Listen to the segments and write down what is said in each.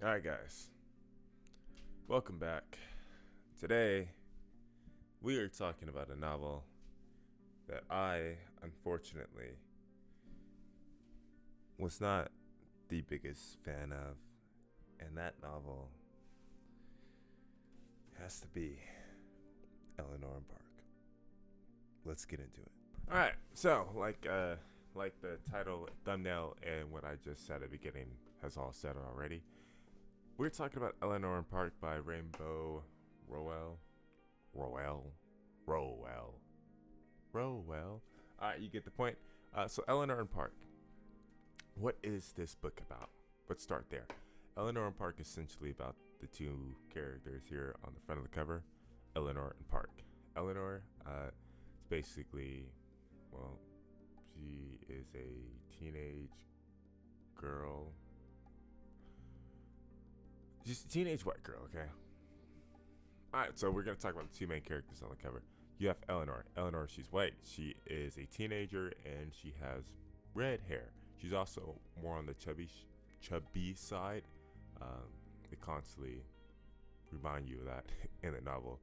Alright, guys. Welcome back. Today, we are talking about a novel that I, unfortunately, was not the biggest fan of. And that novel has to be Eleanor Park. Let's get into it. Alright, so, like the title, thumbnail, and what I just said at the beginning has all said already. We're talking about Eleanor Park by Rainbow Rowell. Rowell. Alright, you get the point. So Eleanor Park. What is this book about? Let's start there. Eleanor Park is essentially about the two characters here on the front of the cover, Eleanor and Park. Eleanor is basically, well, she is a teenage girl. Just a teenage white girl, okay? Alright, so we're going to talk about the two main characters on the cover. You have Eleanor. Eleanor, she's white. She is a teenager, and she has red hair. She's also more on the chubby side. They constantly remind you of that in the novel,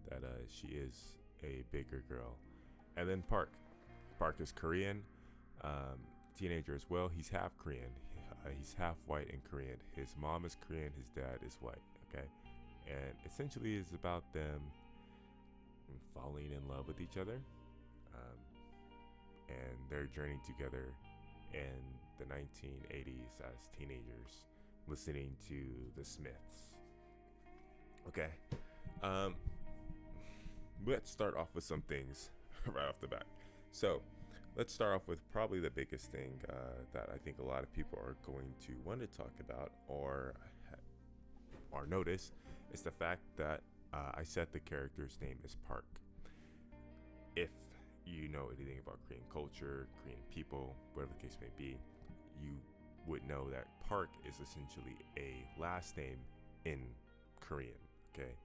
that she is a bigger girl. And then Park. Park is Korean, teenager as well. He's half Korean. He's half white and Korean. His mom is Korean. His dad is white. Okay, and essentially it's about them falling in love with each other, and their journey together in the 1980s as teenagers, listening to the Smiths. Okay, let's start off with some things right off the bat. So let's start off with probably the biggest thing that I think a lot of people are going to want to talk about or notice is the fact that I said the character's name is Park. If you know anything about Korean culture, Korean people, whatever the case may be, you would know that Park is essentially a last name in Korean, okay?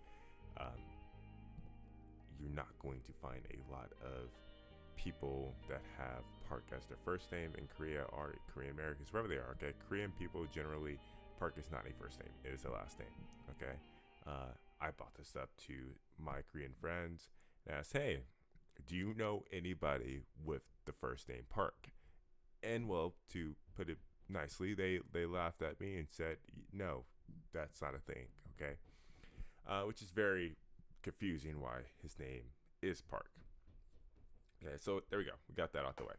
You're not going to find a lot of people that have Park as their first name in Korea or Korean Americans, wherever they are, okay? Korean people generally, Park is not a first name, it is a last name, okay? I brought this up to my Korean friends and asked, hey, do you know anybody with the first name Park? And well, to put it nicely, they laughed at me and said, no, that's not a thing, okay? Which is very confusing why his name is Park. Okay, so there we go. We got that out the way.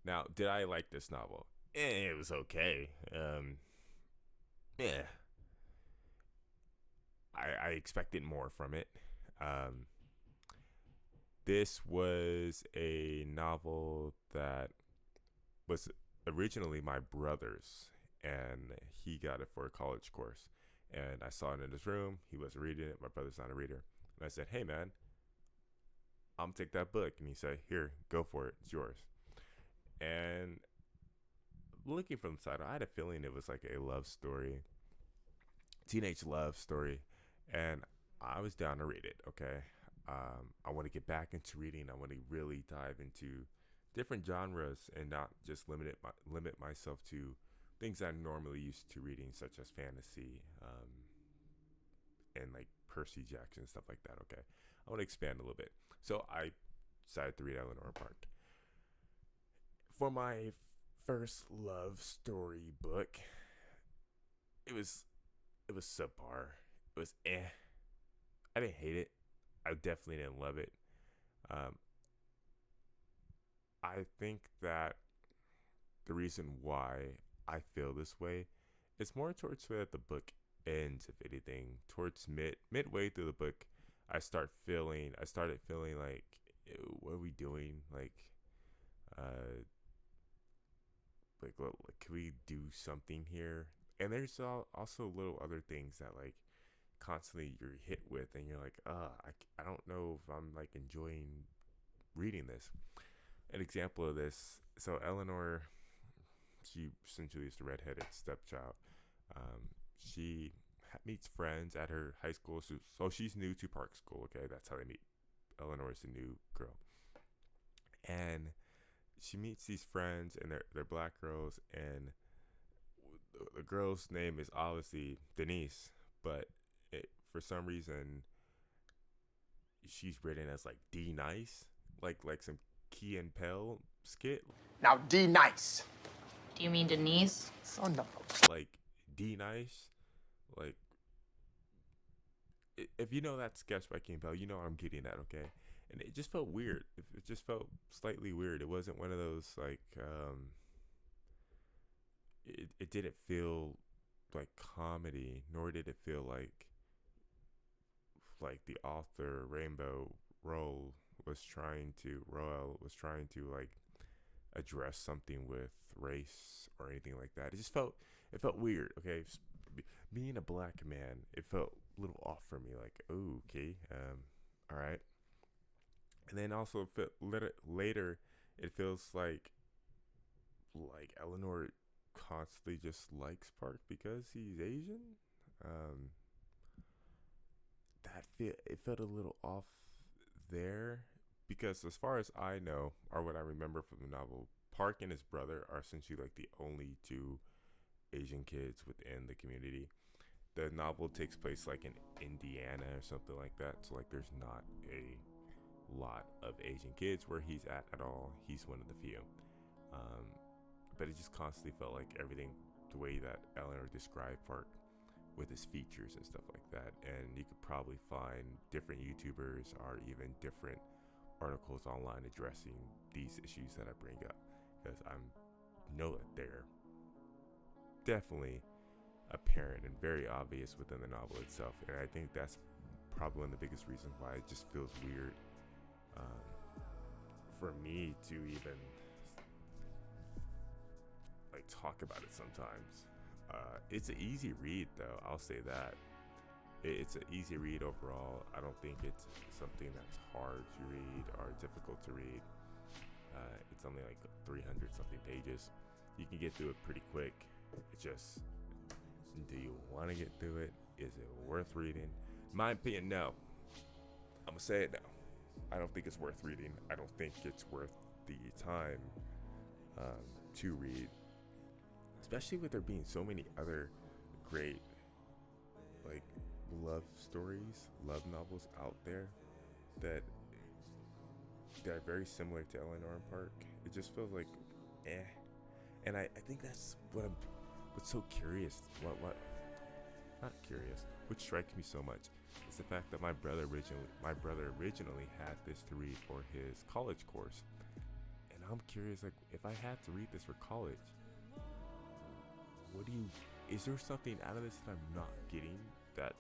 Now, did I like this novel? It was okay. Yeah. I expected more from it. This was a novel that was originally my brother's, and he got it for a college course. And I saw it in his room. He wasn't reading it. My brother's not a reader. And I said, hey, man, I'm take that book. And he said, here, go for it. It's yours. And looking from the side, I had a feeling it was like a love story, teenage love story. And I was down to read it, okay? I want to get back into reading. I want to really dive into different genres and not just limit myself to things I'm normally used to reading, such as fantasy and like Percy Jackson and stuff like that, okay? I want to expand a little bit. So I decided to read Eleanor Park. For my first love story book, it was subpar. It was I didn't hate it. I definitely didn't love it. I think that the reason why I feel this way is more towards where the book ends, if anything. Towards midway through the book, I started feeling like, what are we doing? Like, can we do something here? And there's also little other things that like constantly you're hit with, and you're like, I don't know if I'm like enjoying reading this. An example of this, so Eleanor, she essentially is the redheaded stepchild. She meets friends at her high school, so she's new to Park School, okay? That's how they meet. Eleanor is the new girl. And she meets these friends, and they're black girls, and the girl's name is obviously Denise, but for some reason she's written as like D Nice, like some Key and Peele skit. Now, D nice. Do you mean Denise? Oh, no. Like D Nice, like if you know that sketch by Key and Peele, you know what I'm getting at, okay? And it just felt weird. It just felt slightly weird. It wasn't one of those like it didn't feel like comedy, nor did it feel like the author Rainbow Rowell was trying to like address something with race or anything like that. It felt weird. Okay, being a black man, it felt a little off for me. Like, oh, okay, all right. And then also later, it feels like Eleanor constantly just likes Park because he's Asian. It felt a little off there, because as far as I know, or what I remember from the novel, Park and his brother are essentially like the only two Asian kids within the community. The novel takes place like in Indiana or something like that, so like there's not a lot of Asian kids where he's at all. He's one of the few. But it just constantly felt like everything, the way that Eleanor described Park with his features and stuff like that. And you could probably find different YouTubers or even different articles online addressing these issues that I bring up, because I know that they're definitely apparent and very obvious within the novel itself. And I think that's probably one of the biggest reasons why it just feels weird for me to even like talk about it sometimes. It's an easy read, though. I'll say that. It's an easy read overall. I don't think it's something that's hard to read or difficult to read. It's only like 300 something pages. You can get through it pretty quick. It's just, do you want to get through it? Is it worth reading? In my opinion, no. I'm gonna say it now. I don't think it's worth reading. I don't think it's worth the time to read, especially with there being so many other great like love stories, love novels out there that are very similar to Eleanor Park. It just feels like and I think that's what's so curious, not curious, what strikes me so much is the fact that my brother originally had this to read for his college course. And I'm curious, like, if I had to read this for college, is there something out of this that I'm not getting that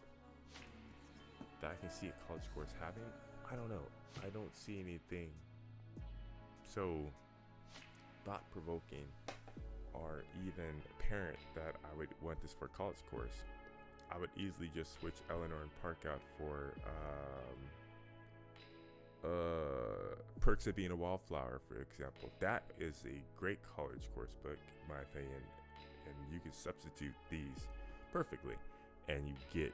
I can see a college course having? I don't know. I don't see anything so thought-provoking or even apparent that I would want this for a college course. I would easily just switch Eleanor and Park out for Perks of Being a Wallflower, for example. That is a great college course book, in my opinion, and you can substitute these perfectly, and you get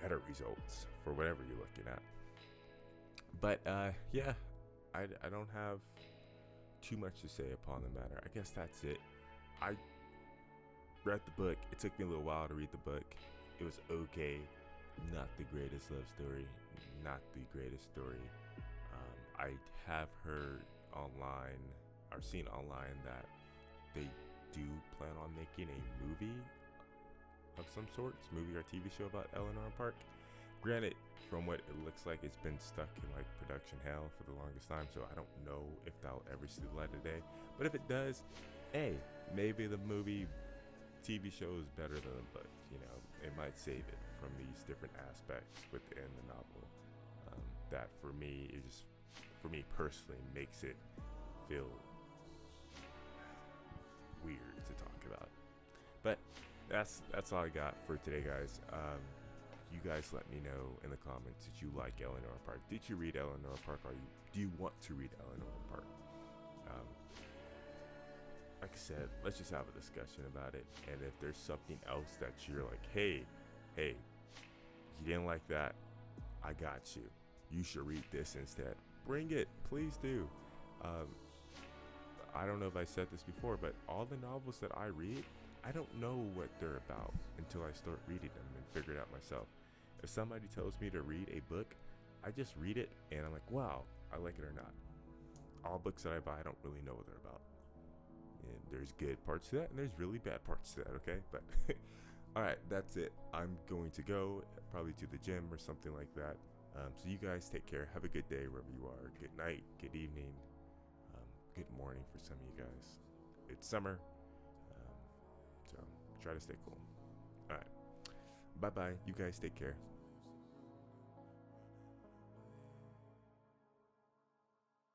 better results for whatever you're looking at. But yeah, I don't have too much to say upon the matter. I guess that's it. I read the book. It took me a little while to read the book. It was okay. Not the greatest love story. Not the greatest story. I have heard online, or seen online, that they do plan on making a movie of some sorts, movie or TV show about Eleanor Park. Granted, from what it looks like, it's been stuck in like production hell for the longest time, so I don't know if that'll ever see the light of day. But if it does, hey, maybe the movie TV show is better than the book. You know, it might save it from these different aspects within the novel that for me personally makes it feel weird to talk about. But that's all I got for today, guys. You guys let me know in the comments, did you like Eleanor Park? Did you read Eleanor Park? Do you want to read Eleanor Park? Like I said, let's just have a discussion about it. And if there's something else that you're like, hey, you didn't like that, I got you. You should read this instead. Bring it, please do. I don't know if I said this before, but all the novels that I read, I don't know what they're about until I start reading them and figure it out myself. If somebody tells me to read a book, I just read it and I'm like, wow, I like it or not. All books that I buy, I don't really know what they're about. And there's good parts to that, and there's really bad parts to that, okay? But all right, that's it. I'm going to go probably to the gym or something like that. So you guys take care. Have a good day wherever you are. Good night, good evening, good morning for some of you guys. It's summer, so try to stay cool. All right, bye bye. You guys take care.